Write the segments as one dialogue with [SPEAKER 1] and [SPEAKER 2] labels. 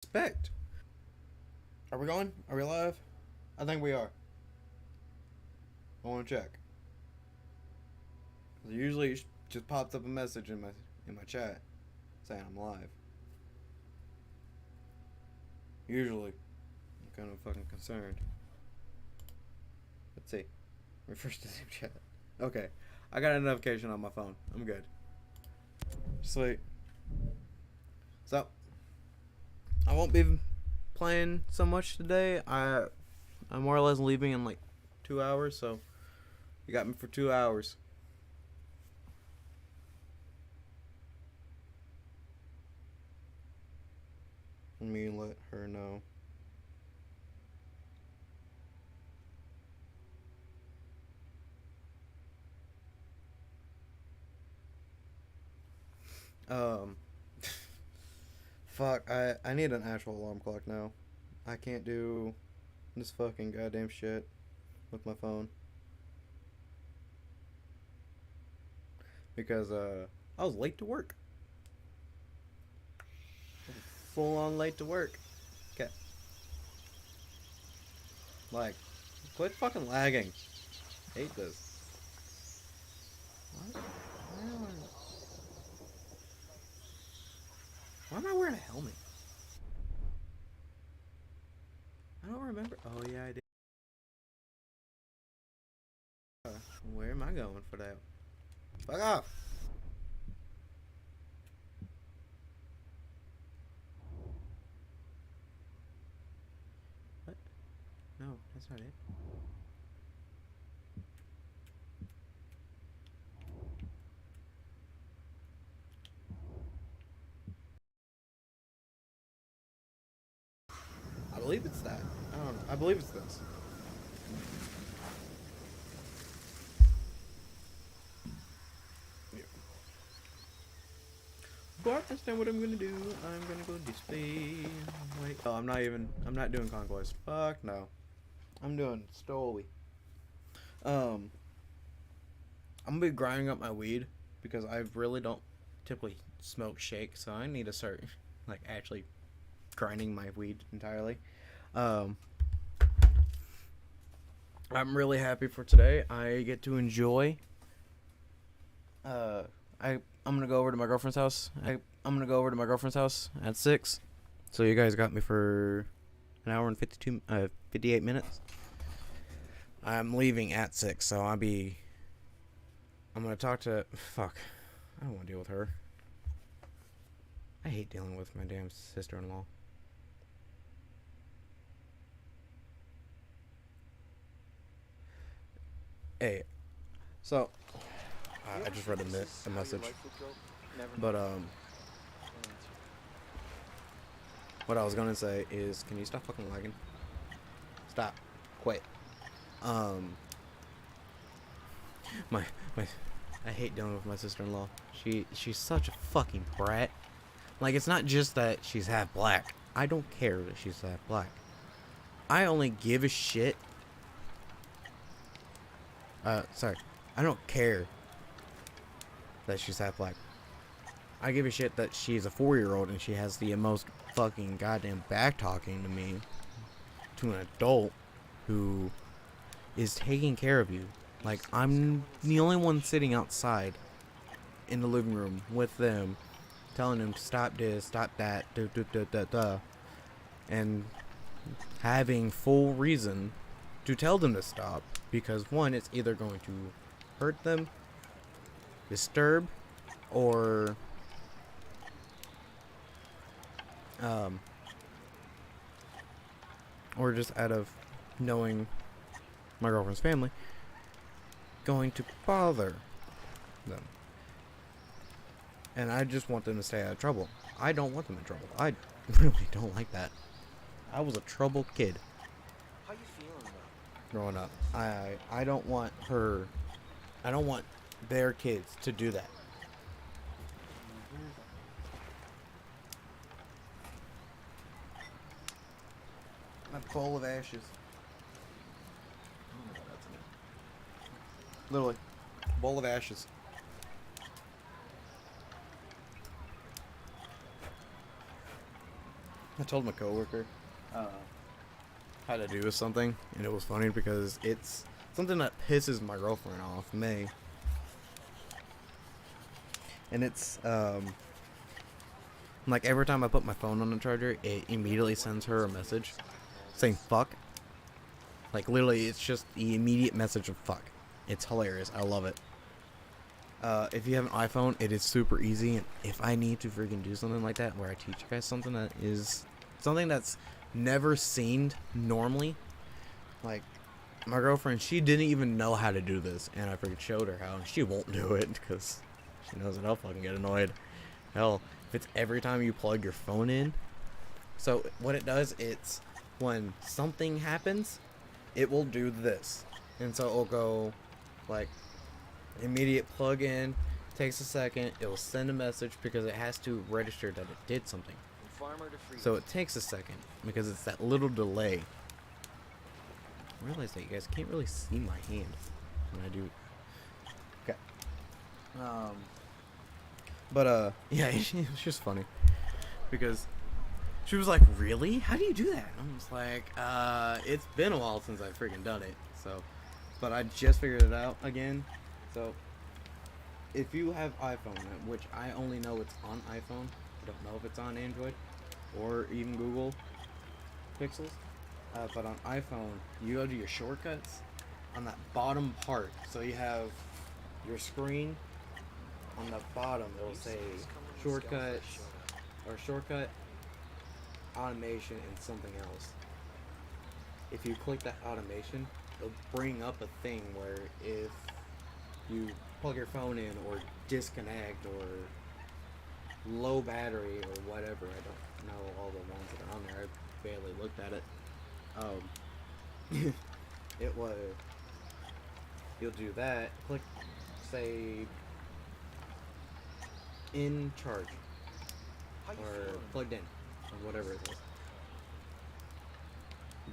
[SPEAKER 1] Respect. Are we going? Are we live? I think we are. I want to check. Usually it just pops up a message in my chat saying I'm live. Usually. I'm kind of fucking concerned. Let's see. Refresh the same chat. Okay. I got a notification on my phone. I'm good. Sweet. So, I won't be playing so much today. I'm more or less leaving in like 2 hours, so you got me for 2 hours. Let me let her know. Um, fuck, I need an actual alarm clock now. I can't do this fucking goddamn shit with my phone. Because, I was late to work. Full on late to work. Okay. Like, quit fucking lagging. Hate this. What? Why am I wearing a helmet? I don't remember. Oh, yeah, I did. Where am I going for that? Fuck off! What? No, that's not it. I believe it's that. I don't know. I believe it's this. Yeah. But that's not what I'm gonna do. I'm gonna go display. Wait. Oh, I'm not doing Conquest. Fuck no. I'm doing Stoli. Um, I'm gonna be grinding up my weed because I really don't typically smoke shake, so I need to start like actually grinding my weed entirely. Um, I'm really happy for today. I get to enjoy. Uh, I'm gonna go over to my girlfriend's house. I'm gonna go over to my girlfriend's house at 6. So you guys got me for an hour and 58 minutes. I'm leaving at 6, so I'm gonna talk to. Fuck. I don't want to deal with her. I hate dealing with my damn sister-in-law. Hey, so I just read a message, but what I was gonna say is, can you stop fucking lagging? Stop, quit. Um, my, I hate dealing with my sister-in-law. She's such a fucking brat. Like, it's not just that she's half black. I don't care that she's half black. I only give a shit. Sorry. I don't care that she's half black. I give a shit that she's a 4-year-old and she has the most fucking goddamn back talking to me, to an adult who is taking care of you. Like, I'm the only one sitting outside in the living room with them, telling them to stop this, stop that, and having full reason to tell them to stop, because one, it's either going to hurt them, disturb, or or just out of knowing my girlfriend's family, going to bother them. And I just want them to stay out of trouble. I don't want them in trouble. I really don't like that. I was a troubled kid.
[SPEAKER 2] How you feeling though?
[SPEAKER 1] Growing up. I don't want her. I don't want their kids to do that. My bowl of ashes. Literally. Bowl of ashes. I told my coworker how to do something, and it was funny because it's something that pisses my girlfriend off, May. And it's like every time I put my phone on the charger, it immediately sends her a message saying fuck. Like literally, it's just the immediate message of fuck. It's hilarious. I love it. If you have an iPhone, it is super easy. And if I need to freaking do something like that, where I teach you guys something that is something that's never seen normally, like my girlfriend, she didn't even know how to do this, and I freaking showed her how, and she won't do it because she knows that I'll fucking get annoyed. Hell, if it's every time you plug your phone in. So what it does, it's when something happens, it will do this, and so it'll go like immediate plug in, takes a second, it will send a message because it has to register that it did something.
[SPEAKER 2] From farmer to freedom.
[SPEAKER 1] So it takes a second because it's that little delay. I realize that you guys can't really see my hand when I do. Okay. But yeah, it was just funny because she was like, "Really? How do you do that?" And I'm just like, it's been a while since I've freaking done it. So, but I just figured it out again. So, if you have iPhone, which I only know it's on iPhone, I don't know if it's on Android or even Google Pixels. But on iPhone, you go to your shortcuts on that bottom part. So you have your screen on the bottom. It will say shortcuts or shortcut, automation, and something else. If you click that automation, it'll bring up a thing where if you plug your phone in or disconnect or low battery or whatever, I don't know all the ones that are on there. I barely looked at it. It was, you'll do that, click, say, in charge,
[SPEAKER 2] How you
[SPEAKER 1] or
[SPEAKER 2] feeling?
[SPEAKER 1] plugged in, or whatever it is.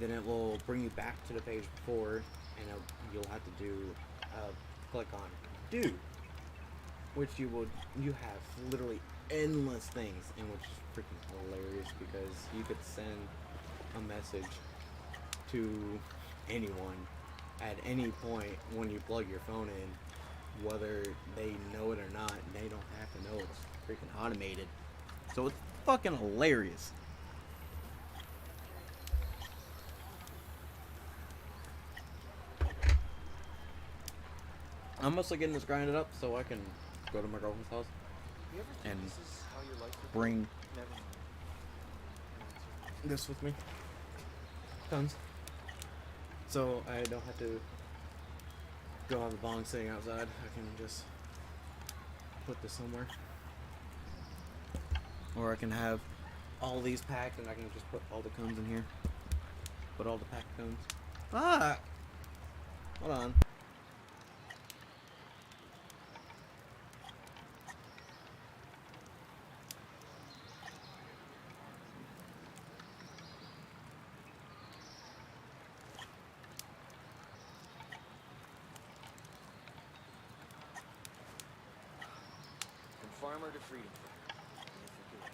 [SPEAKER 1] Then it will bring you back to the page before, and you'll have to do, click on do, which you have literally endless things, and which is freaking hilarious because you could send a message to anyone at any point when you plug your phone in, whether they know it or not. They don't have to know it's freaking automated, so it's fucking hilarious. I'm mostly getting this grinded up so I can go to my girlfriend's house
[SPEAKER 2] You ever think
[SPEAKER 1] and
[SPEAKER 2] this is how your life would
[SPEAKER 1] bring
[SPEAKER 2] be? Never mind.
[SPEAKER 1] this with me. Tons. So I don't have to go have a bong sitting outside. I can just put this somewhere. Or I can have all these packed and I can just put all the cones in here. Put all the packed cones. Ah! Hold on.
[SPEAKER 2] From farmer to freedom fighter. Can't forget.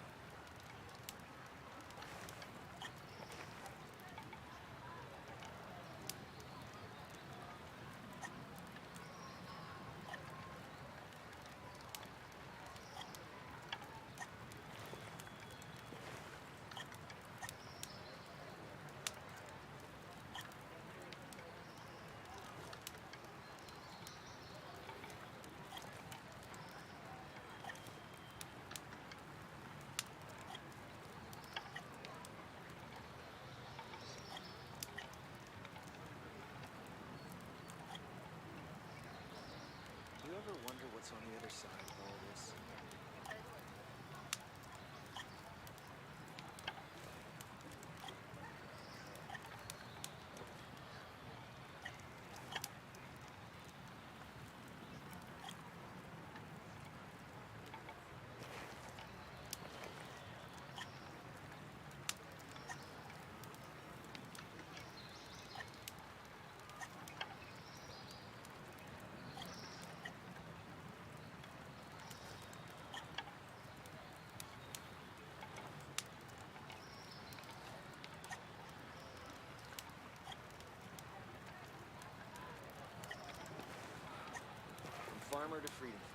[SPEAKER 2] farmer to freedom fighter.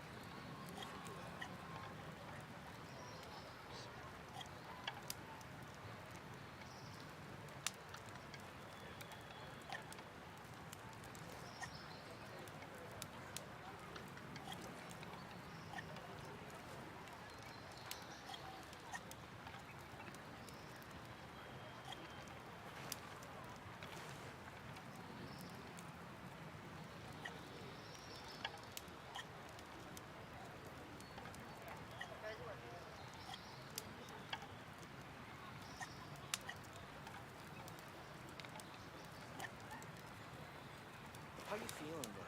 [SPEAKER 2] How you feeling, bud?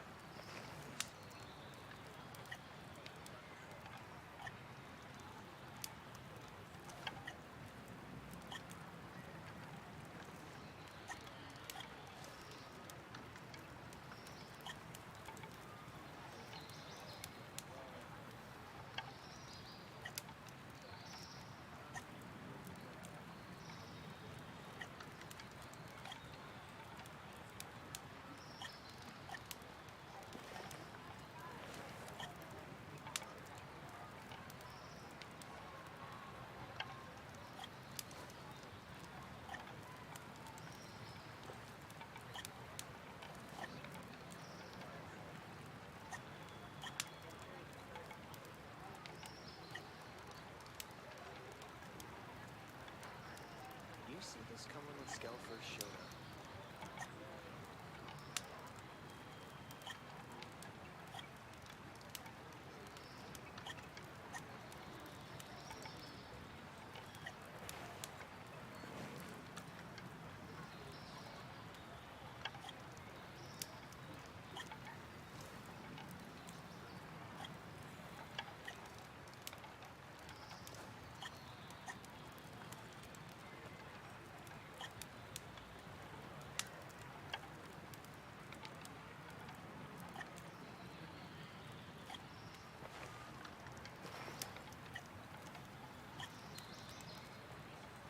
[SPEAKER 2] You see this coming when Skell first showed up?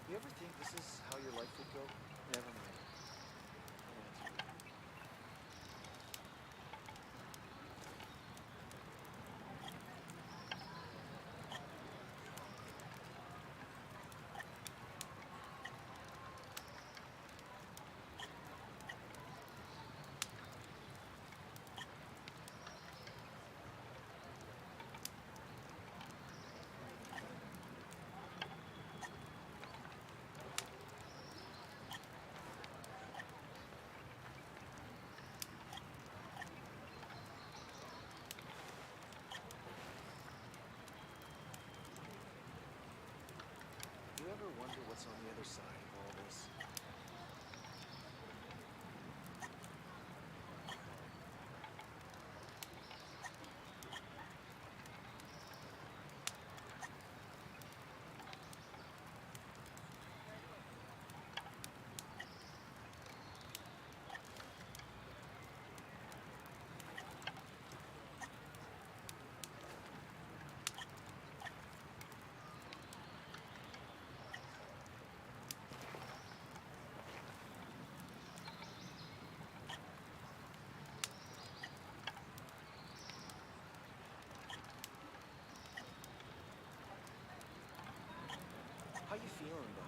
[SPEAKER 2] You ever think this is how your life would go? Never mind. Don't answer. You ever wonder what's on the other side of all this? How you feeling, bud?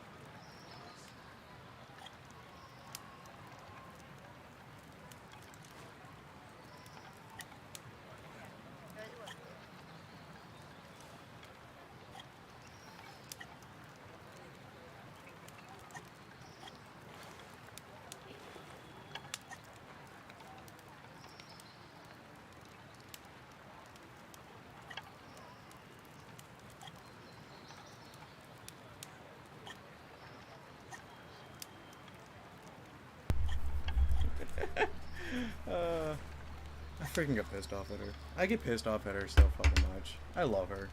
[SPEAKER 1] I freaking get pissed off at her. I get pissed off at her so fucking much. I love her.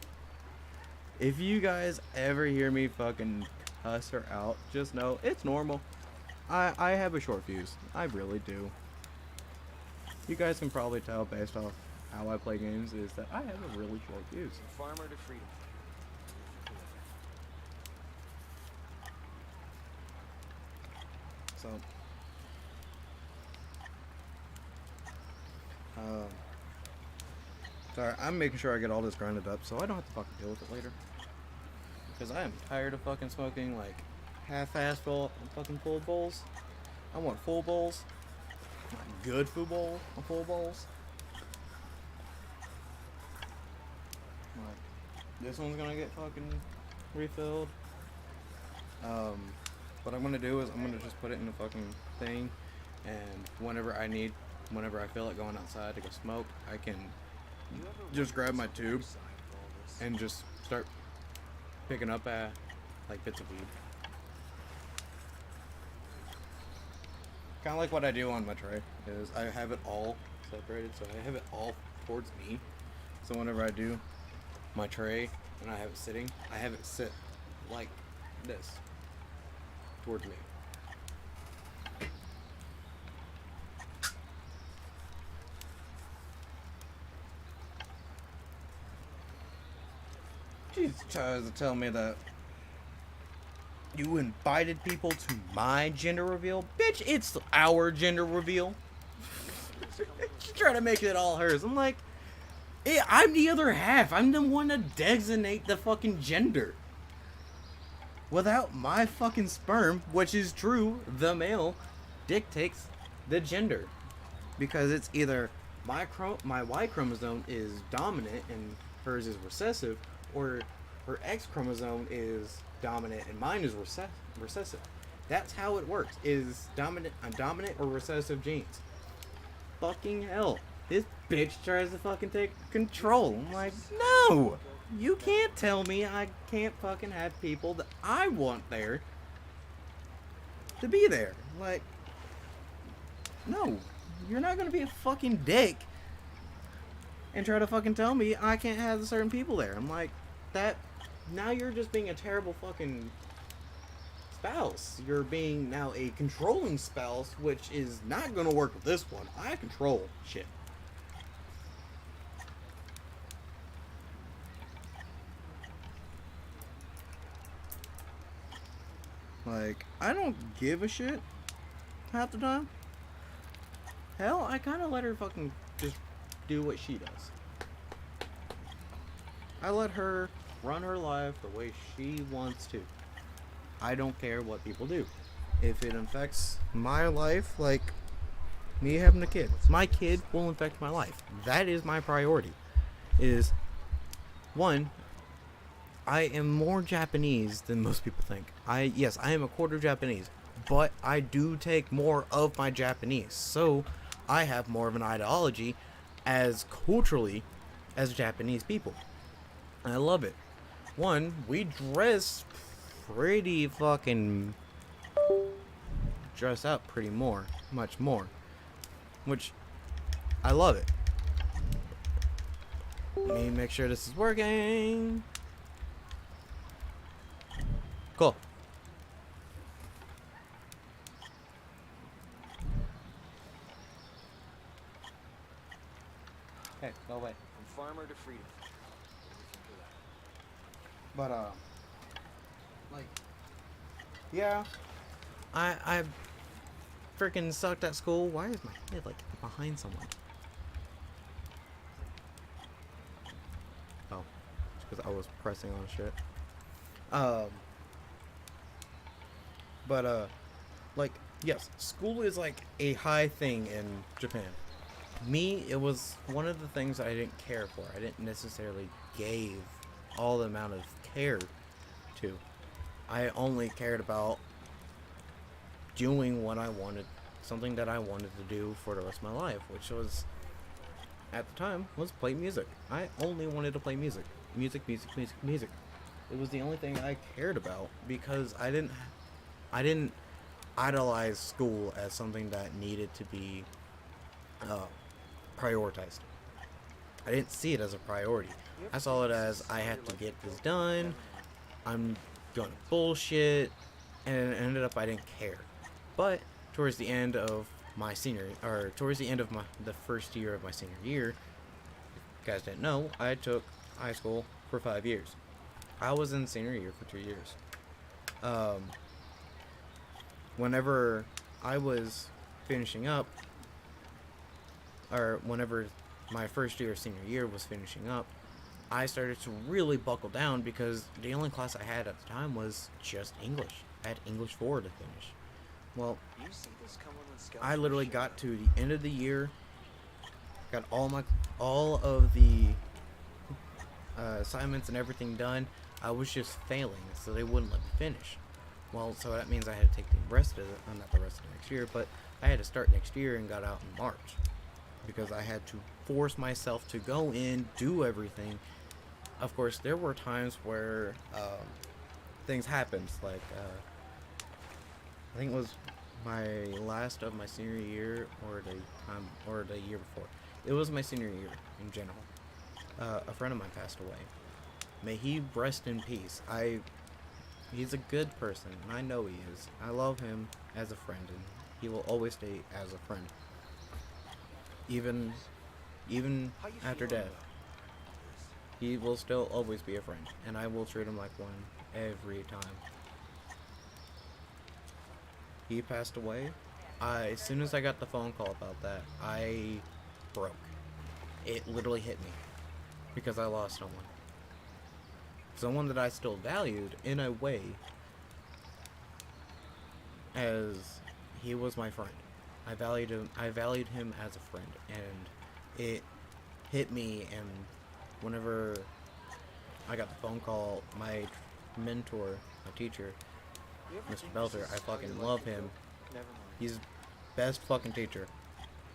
[SPEAKER 1] If you guys ever hear me fucking cuss her out, just know it's normal. I have a short fuse. I really do. You guys can probably tell based off how I play games is that I have a really short fuse.
[SPEAKER 2] From farmer to freedom fighter.
[SPEAKER 1] So, um, Sorry, I'm making sure I get all this grinded up so I don't have to fucking deal with it later. Because I am tired of fucking smoking like half-ass fucking full bowls. I want full bowls. Not good full bowls. Like, this one's gonna get fucking refilled. What I'm gonna do is I'm gonna just put it in a fucking thing, and whenever I feel like going outside to go smoke, I can just grab my tube and just start picking up like bits of weed. Kind of like what I do on my tray is I have it all separated, so I have it all towards me. So whenever I do my tray and I have it sitting, I have it sit like this towards me. She's tries to tell me that you invited people to my gender reveal. Bitch, it's our gender reveal. She's trying to make it all hers. I'm like, hey, I'm the other half. I'm the one to designate the fucking gender. Without my fucking sperm, which is true, the male dictates the gender. Because it's either my Y chromosome is dominant and hers is recessive, or her X chromosome is dominant and mine is recessive. That's how it works. Is dominant or recessive genes. Fucking hell. This bitch tries to fucking take control. I'm like, no! You can't tell me I can't fucking have people that I want there to be there. Like, no. You're not gonna be a fucking dick and try to fucking tell me I can't have certain people there. I'm like, that. Now you're just being a terrible fucking spouse. You're being now a controlling spouse, which is not gonna work with this one. I control shit. Like, I don't give a shit half the time. Hell, I kind of let her fucking just do what she does. I let her run her life the way she wants to. I don't care what people do. If it affects my life, like me having a kid, my kid will affect my life. That is my priority. Is one, I am more Japanese than most people think. Yes, I am a quarter Japanese, but I do take more of my Japanese. So I have more of an ideology as culturally as Japanese people. And I love it. One, we dress pretty fucking dress up pretty much more. Which I love it. Let me make sure this is working. Cool. Hey, go away.
[SPEAKER 2] From farmer to freedom.
[SPEAKER 1] But like, yeah, I freaking sucked at school. Why is my head like behind someone? Oh, it's because I was pressing on shit. But like, yes, school is like a high thing in Japan. Me, it was one of the things I didn't care for. I didn't necessarily gave all the amount of care to. I only cared about doing what I wanted, something that I wanted to do for the rest of my life, which was, at the time, was play music. I only wanted to play music. Music. It was the only thing I cared about because I didn't idolize school as something that needed to be prioritized. I didn't see it as a priority. I saw it as I had to get this done. I'm going to bullshit, and it ended up I didn't care. But towards the end of my the first year of my senior year, if you guys didn't know, I took high school for 5 years. I was in senior year for 2 years. Whenever I was finishing up, or whenever my first year of senior year was finishing up, I started to really buckle down because the only class I had at the time was just English. I had English 4 to finish. Well,
[SPEAKER 2] You see this coming when scouts
[SPEAKER 1] I
[SPEAKER 2] first
[SPEAKER 1] literally
[SPEAKER 2] showed
[SPEAKER 1] got
[SPEAKER 2] up.
[SPEAKER 1] to the end of the year, got all of the assignments and everything done. I was just failing, so they wouldn't let me finish. Well, so that means I had to take the rest of not the rest of next year, but I had to start next year and got out in March because I had to force myself to go in, do everything. Of course, there were times where things happened, like I think it was my last of my senior year or the year before. It was my senior year in general. A friend of mine passed away. May he rest in peace. He's a good person, and I know he is. I love him as a friend, and he will always stay as a friend. Even
[SPEAKER 2] How you
[SPEAKER 1] after
[SPEAKER 2] feeling
[SPEAKER 1] death,
[SPEAKER 2] about this?
[SPEAKER 1] he will still always be a friend, and I will treat him like one every time. He passed away. As soon as I got the phone call about that, I broke. It literally hit me because I lost someone. Someone that I still valued in a way, as he was my friend. I valued him as a friend, and it hit me. And whenever I got the phone call, my mentor, my teacher,
[SPEAKER 2] You ever
[SPEAKER 1] Mr.
[SPEAKER 2] think
[SPEAKER 1] Belter,
[SPEAKER 2] this
[SPEAKER 1] I
[SPEAKER 2] is how
[SPEAKER 1] fucking
[SPEAKER 2] your life
[SPEAKER 1] love
[SPEAKER 2] would
[SPEAKER 1] him.
[SPEAKER 2] go? Never mind.
[SPEAKER 1] He's best fucking teacher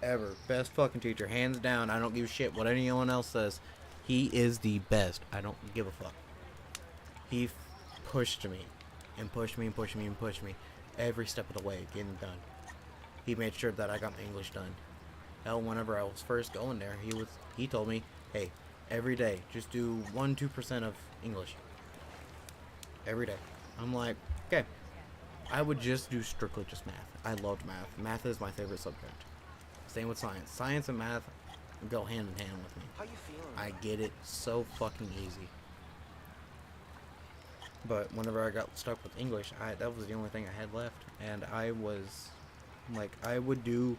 [SPEAKER 1] ever. Best fucking teacher, hands down. I don't give a shit what anyone else says. He is the best. I don't give a fuck. He pushed me and pushed me and pushed me and pushed me every step of the way getting done. He made sure that I got my English done. Hell, whenever I was first going there, he told me, hey, every day just do 1-2% of English every day. I'm like, okay. I would just do strictly just math. I loved math. Math is my favorite subject. Same with science. Science and math go hand in hand with me.
[SPEAKER 2] How you feeling?
[SPEAKER 1] I
[SPEAKER 2] about
[SPEAKER 1] get it so fucking easy. But whenever I got stuck with English, that was the only thing I had left. And I was, like, I would do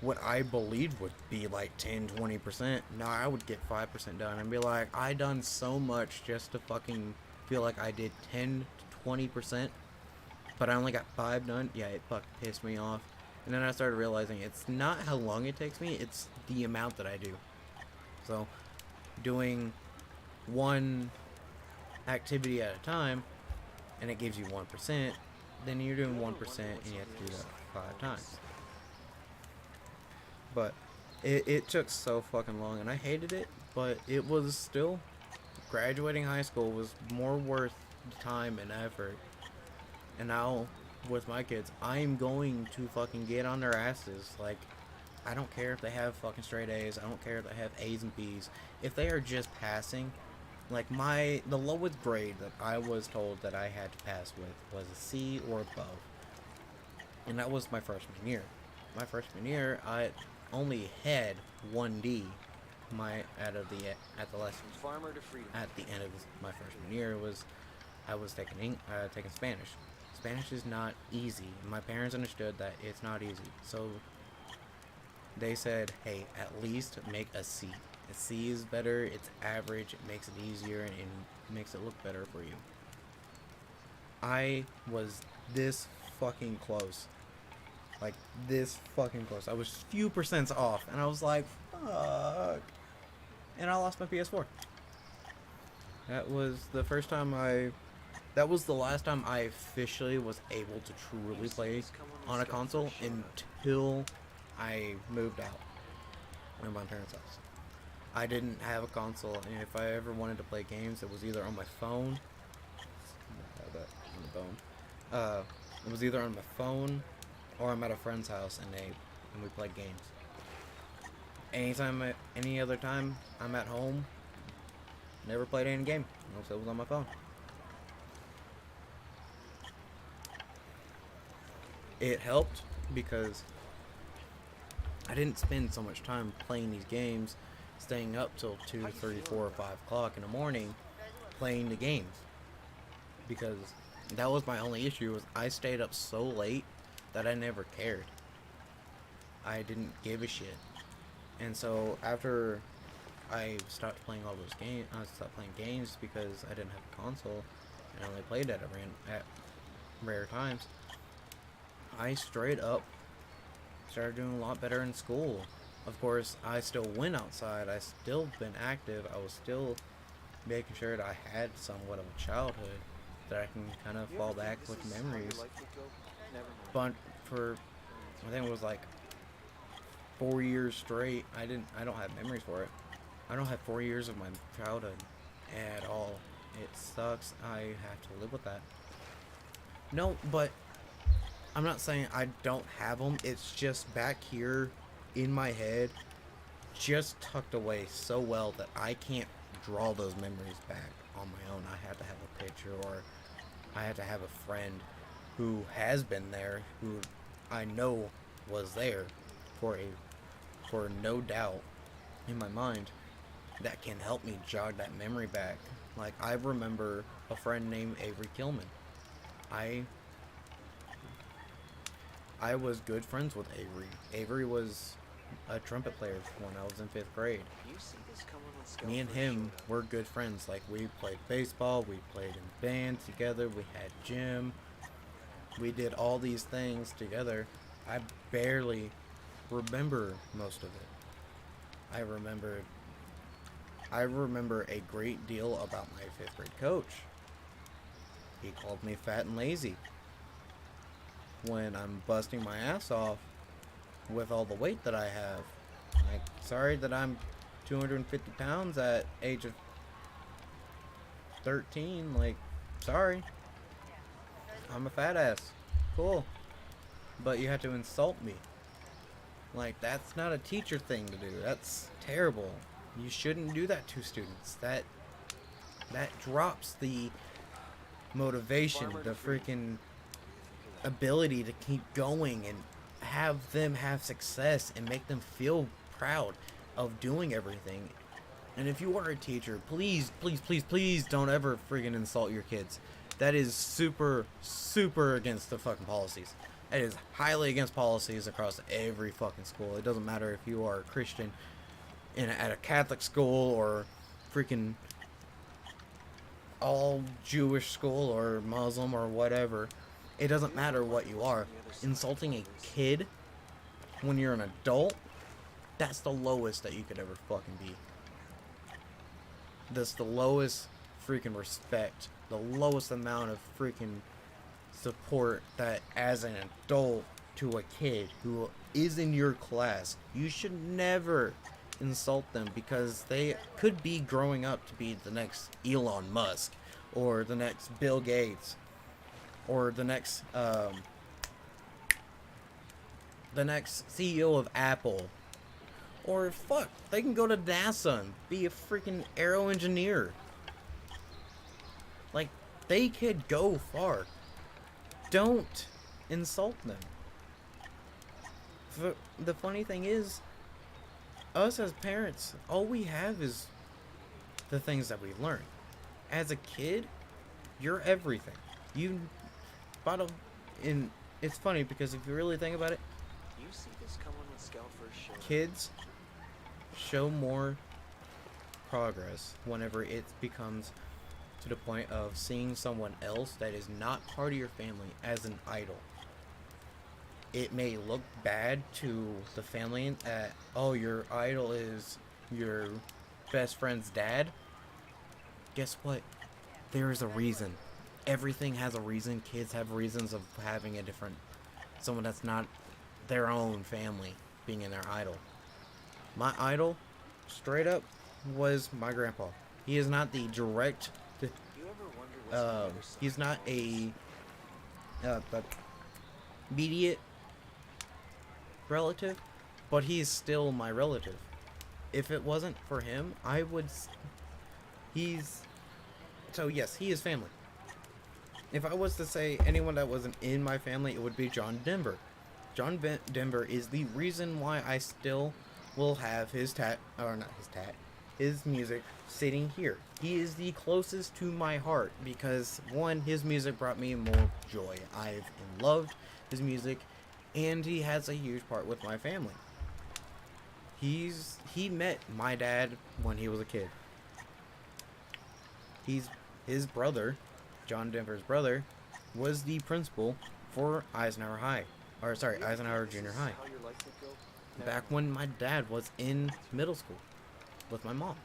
[SPEAKER 1] what I believed would be like 10-20%. No, I would get 5% done and be like, I done so much just to fucking feel like I did 10-20%, but I only got 5 done. Yeah, it fucking pissed me off. And then I started realizing it's not how long it takes me, it's the amount that I do. So, doing one activity at a time, and it gives you 1%, then you're doing 1% and you have to do that 5 times. But it took so fucking long, and I hated it, but it was still, graduating high school was more worth the time and effort. And now, with my kids, I'm going to fucking get on their asses. Like, I don't care if they have fucking straight A's, I don't care if they have A's and B's. If they are just passing, like the lowest grade that I was told that I had to pass with was a C or above. And that was my freshman year. My freshman year, I only had 1D. At the lesson
[SPEAKER 2] From farmer to freedom.
[SPEAKER 1] at the end of my freshman year was I was taking Spanish. Spanish is not easy. My parents understood that it's not easy, so they said, "Hey, at least make a C. A C is better. It's average. It makes it easier and it makes it look better for you." I was this fucking close. Like, this fucking close. I was few percents off, and I was like, fuck. And I lost my PS4. That was the first time that was the last time I officially was able to truly play on a console until I moved out in my parents' house. I didn't have a console, and if I ever wanted to play games, it was either on my phone. I have that on the bone. It was either on my phone, or I'm at a friend's house and we played games. Any other time I'm at home, never played any game. Unless it was on my phone. It helped because I didn't spend so much time playing these games, staying up till 2, 3, 4, or 5 o'clock in the morning playing the games. Because that was my only issue, was I stayed up so late that I never cared. I didn't give a shit. And so after I stopped playing all those games, I stopped playing games because I didn't have a console. I only played at at rare times. I straight up started doing a lot better in school. Of course, I still went outside. I still been active. I was still making sure that I had somewhat of a childhood that I can kind of
[SPEAKER 2] You
[SPEAKER 1] fall
[SPEAKER 2] ever think
[SPEAKER 1] back
[SPEAKER 2] this
[SPEAKER 1] with
[SPEAKER 2] is how your
[SPEAKER 1] memories.
[SPEAKER 2] life would go? Never
[SPEAKER 1] But
[SPEAKER 2] mind.
[SPEAKER 1] for I think it was like 4 years straight, I don't have memories for it. I don't have 4 years of my childhood at all. It sucks. I have to live with that. No, but I'm not saying I don't have them. It's just back here in my head, just tucked away so well that I can't draw those memories back on my own. I had to have a picture, or I had to have a friend who has been there, who I know was there for no doubt in my mind, that can help me jog that memory back. Like, I remember a friend named Avery Kilman. I I was good friends with Avery. Avery was a trumpet player when I was in 5th grade.
[SPEAKER 2] You see this coming when Scout
[SPEAKER 1] Me and
[SPEAKER 2] first
[SPEAKER 1] him
[SPEAKER 2] showed up.
[SPEAKER 1] were good friends. Like, we played baseball, we played in bands together, we had gym, we did all these things together. I barely remember most of it. I remember I remember a great deal about my 5th grade coach. He called me fat and lazy when I'm busting my ass off with all the weight that I have. Like, sorry that I'm 250 pounds at age of 13. Like, sorry. I'm a fat ass. Cool. But you have to insult me. Like, that's not a teacher thing to do. That's terrible. You shouldn't do that to students. That drops the motivation, the freaking ability to keep going and have them have success and make them feel proud of doing everything. And if you are a teacher, please, please, please, please don't ever freaking insult your kids. That is super, super against the fucking policies. That is highly against policies across every fucking school. It doesn't matter if you are a Christian at a Catholic school, or freaking all Jewish school, or Muslim, or whatever. It doesn't matter what you are. Insulting a kid when you're an adult, that's the lowest that you could ever fucking be. That's the lowest freaking respect, the lowest amount of freaking support that as an adult to a kid who is in your class, you should never insult them, because they could be growing up to be the next Elon Musk, or the next Bill Gates, or the next CEO of Apple. Or fuck, they can go to NASA and be a freaking aero engineer. Like, they could go far. Don't insult them. The funny thing is, us as parents, all we have is the things that we learn. As a kid, you're everything. You bottom in. It's funny because if you really think about it,
[SPEAKER 2] You see this coming when Scout first showed up.
[SPEAKER 1] kids show more progress whenever it becomes to the point of seeing someone else that is not part of your family as an idol. It may look bad to the family that, oh, your idol is your best friend's dad. Guess what? There is a reason. Everything has a reason. Kids have reasons of having a different, someone that's not their own family being in their idol. My idol, straight up, was my grandpa. He is not the direct,
[SPEAKER 2] You ever wonder what's on the other side
[SPEAKER 1] he's
[SPEAKER 2] of
[SPEAKER 1] not
[SPEAKER 2] all this?
[SPEAKER 1] but immediate relative, but he's still my relative. If it wasn't for him, I would. He's. So, yes, he is family. If I was to say anyone that wasn't in my family, it would be John Denver. Denver is the reason why I still will have his his music sitting here. He is the closest to my heart because, one, his music brought me more joy. I've loved his music, and he has a huge part with my family. he met my dad when he was a kid. His brother, John Denver's brother, was the principal for Eisenhower High, or sorry, Eisenhower Junior High.
[SPEAKER 2] How your life would go?
[SPEAKER 1] Back when my dad was in middle school with my mom.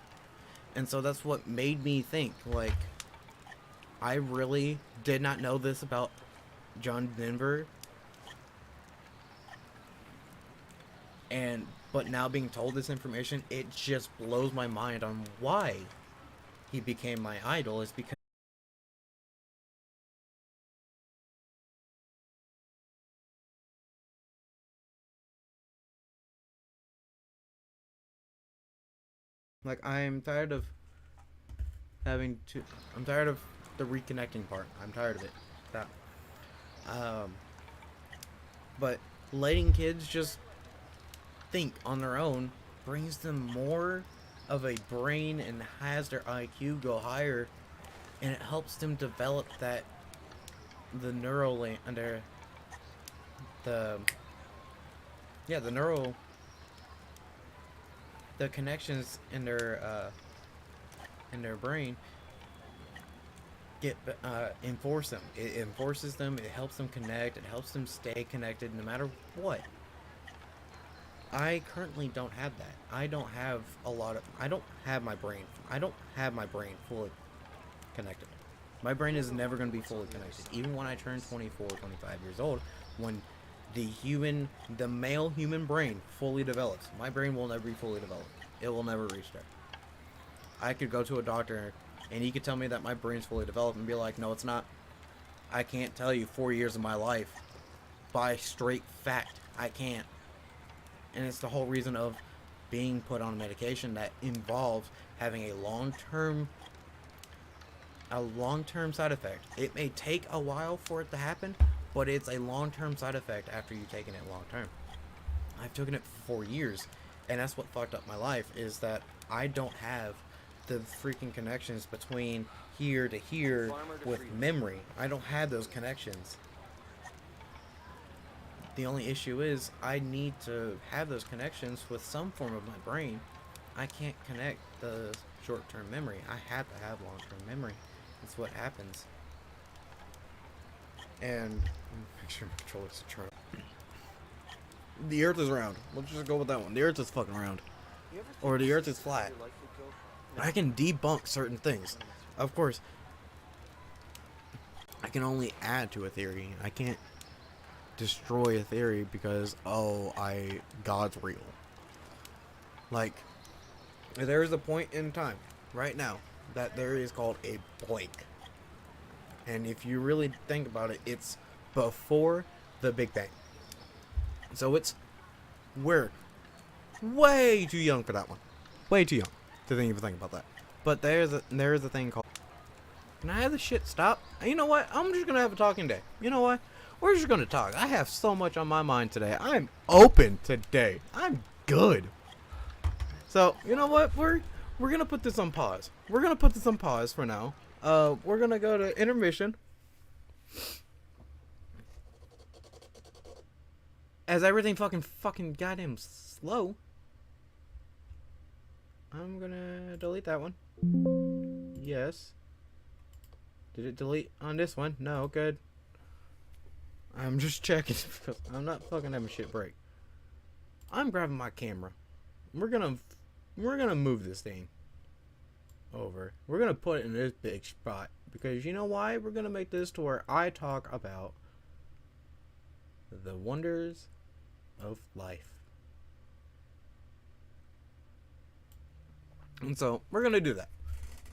[SPEAKER 1] And so that's what made me think, like, I really did not know this about John Denver. But now being told this information, it just blows my mind on why he became my idol. Is because like I'm tired of I'm tired of the reconnecting part. I'm tired of it. That but letting kids just think on their own brings them more of a brain and has their IQ go higher, and it helps them develop the neural under the the neural the connections in their brain get enforce them. It enforces them. It helps them connect. It helps them stay connected no matter what. I currently don't have that. I don't have my brain. I don't have my brain fully connected. My brain is never going to be fully connected. Even when I turn 24, 25 years old, when the male human brain fully develops, my brain will never be fully developed. It will never reach there. I could go to a doctor and he could tell me that my brain's fully developed and be like, no, it's not. I can't tell you 4 years of my life by straight fact. I can't. And it's the whole reason of being put on medication that involves having a long-term side effect. It may take a while for it to happen, but it's a long-term side effect after you've taken it long-term. I've taken it for 4 years, and that's what fucked up my life, is that I don't have the freaking connections between here to here with memory. I don't have those connections. The only issue is I need to have those connections with some form of my brain. I can't connect the short-term memory. I have to have long-term memory. That's what happens. And make sure my controller's turn. The Earth is round. Let's just go with that one. The Earth is fucking round. Or the Earth is flat. I can debunk certain things. Of course, I can only add to a theory. I can't destroy a theory because God's real. Like, there is a point in time right now that there is called a blank, and if you really think about it, it's before the Big Bang. So we're way too young for that one. Way too young to even think about that. But there's a thing called. Can I have the shit stop? You know what? I'm just gonna have a talking day. You know what? We're just gonna talk. I have so much on my mind today. I'm open today. I'm good. So you know what? We're gonna put this on pause. We're gonna put this on pause for now. We're gonna go to intermission. As everything fucking goddamn slow. I'm gonna delete that one. Yes. Did it delete on this one? No, good. I'm just checking because I'm not fucking having shit break. I'm grabbing my camera. We're gonna move this thing over. We're gonna put it in this big spot because you know why? We're gonna make this to where I talk about the wonders of life. And so we're gonna do that.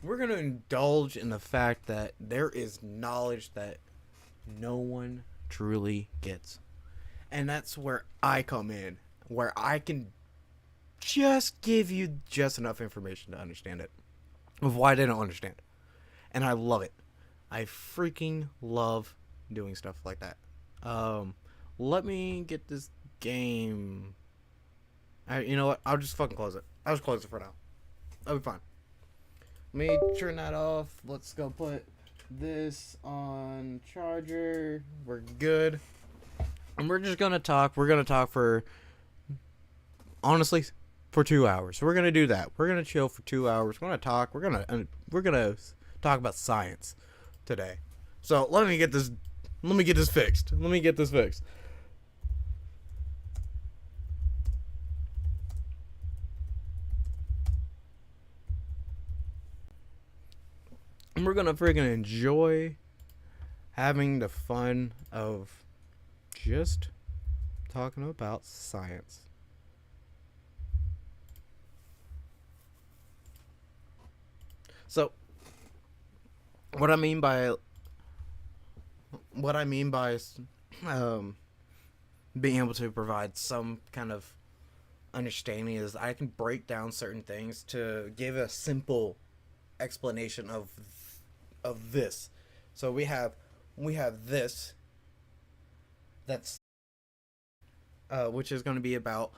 [SPEAKER 1] We're gonna indulge in the fact that there is knowledge that no one truly gets. And that's where I come in, where I can just give you just enough information to understand it, of why they don't understand. And I love it. I freaking love doing stuff like that. Let me get this game. You know what? I'll just fucking close it. I'll just close it for now. I'll be fine. Let me turn that off. Let's go put this on charger. We're good. And we're just gonna talk. We're gonna talk for, honestly, for 2 hours. We're gonna do that. We're gonna chill for 2 hours. We're gonna talk. We're gonna talk about science today. So let me get this. Let me get this fixed. Let me get this fixed. And we're gonna friggin' enjoy having the fun of just talking about science. So, what I mean by um, being able to provide some kind of understanding is I can break down certain things to give a simple explanation of this. So we have this that's which is going to be about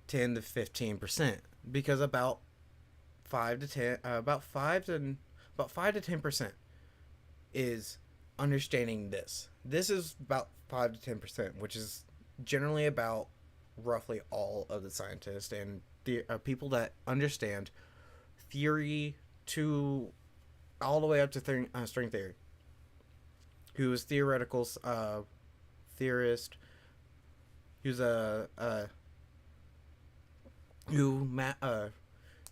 [SPEAKER 1] 10 to 15%, because about 5 to 10 about 5 to 10% is understanding this. This is about 5 to 10%, which is generally about roughly all of the scientists and the people that understand theory to all the way up to string theory, who is theoretical theorist, who's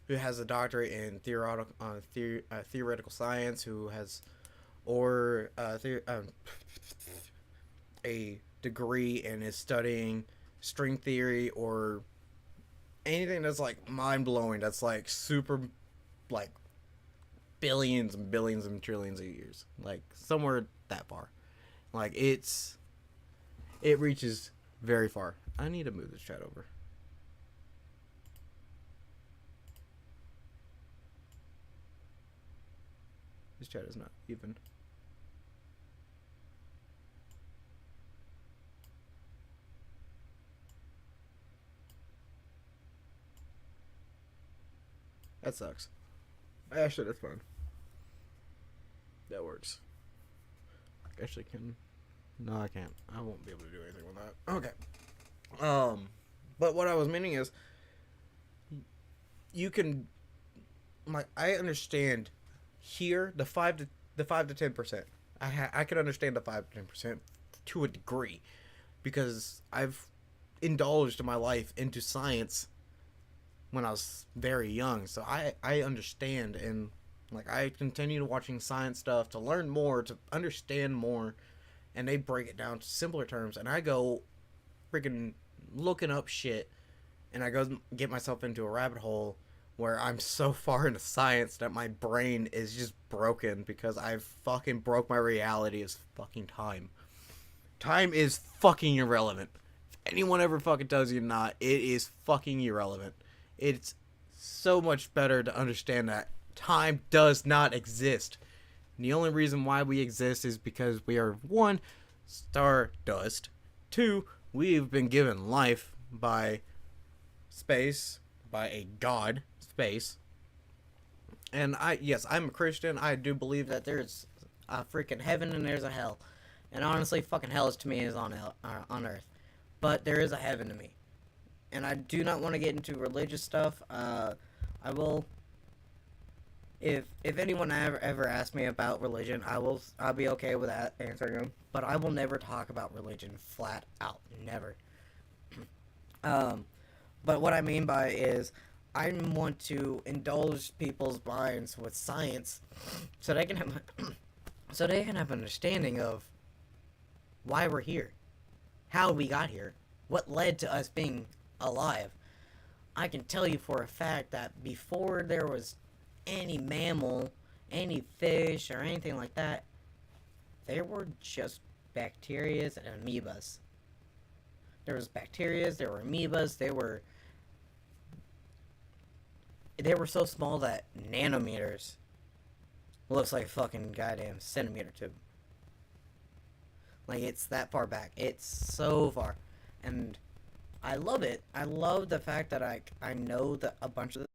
[SPEAKER 1] who has a doctorate in theoretical science, who has a degree and is studying string theory, or anything that's like mind blowing, that's like super, like billions and billions and trillions of years, like somewhere that far. Like it reaches very far. I need to move this chat over. This chat is not even. That sucks. Actually, that's fine. That works. I actually can. No, I can't. I won't be able to do anything with that. Okay. But what I was meaning is, you can, like, I understand here the 5 to 10%. I can understand the 5 to 10% to a degree, because I've indulged my life into science when I was very young. So I understand, and like I continue watching science stuff to learn more, to understand more, and they break it down to simpler terms, and I go freaking looking up shit, and I go get myself into a rabbit hole where I'm so far into science that my brain is just broken, because I've fucking broke my reality as fucking time. Time is fucking irrelevant. If anyone ever fucking tells you not, it is fucking irrelevant. It's so much better to understand that time does not exist. And the only reason why we exist is because we are, 1, stardust. 2, we've been given life by space, by a god, space. And I'm a Christian. I do believe that there's a freaking heaven and there's a hell. And honestly, fucking hell is to me is on earth. But there is a heaven to me. And I do not want to get into religious stuff. I will, if anyone ever asks me about religion, I'll be okay with that, answering them. But I will never talk about religion, flat out, never. But what I mean by is, I want to indulge people's minds with science, so they can have understanding of why we're here, how we got here, what led to us being alive. I can tell you for a fact that before there was any mammal, any fish, or anything like that, there were just bacteria and amoebas. There was bacteria, there were amoebas, they were so small that nanometers looks like a fucking goddamn centimeter tube. Like, it's that far back. It's so far. And I love it. I love the fact that I know that a bunch of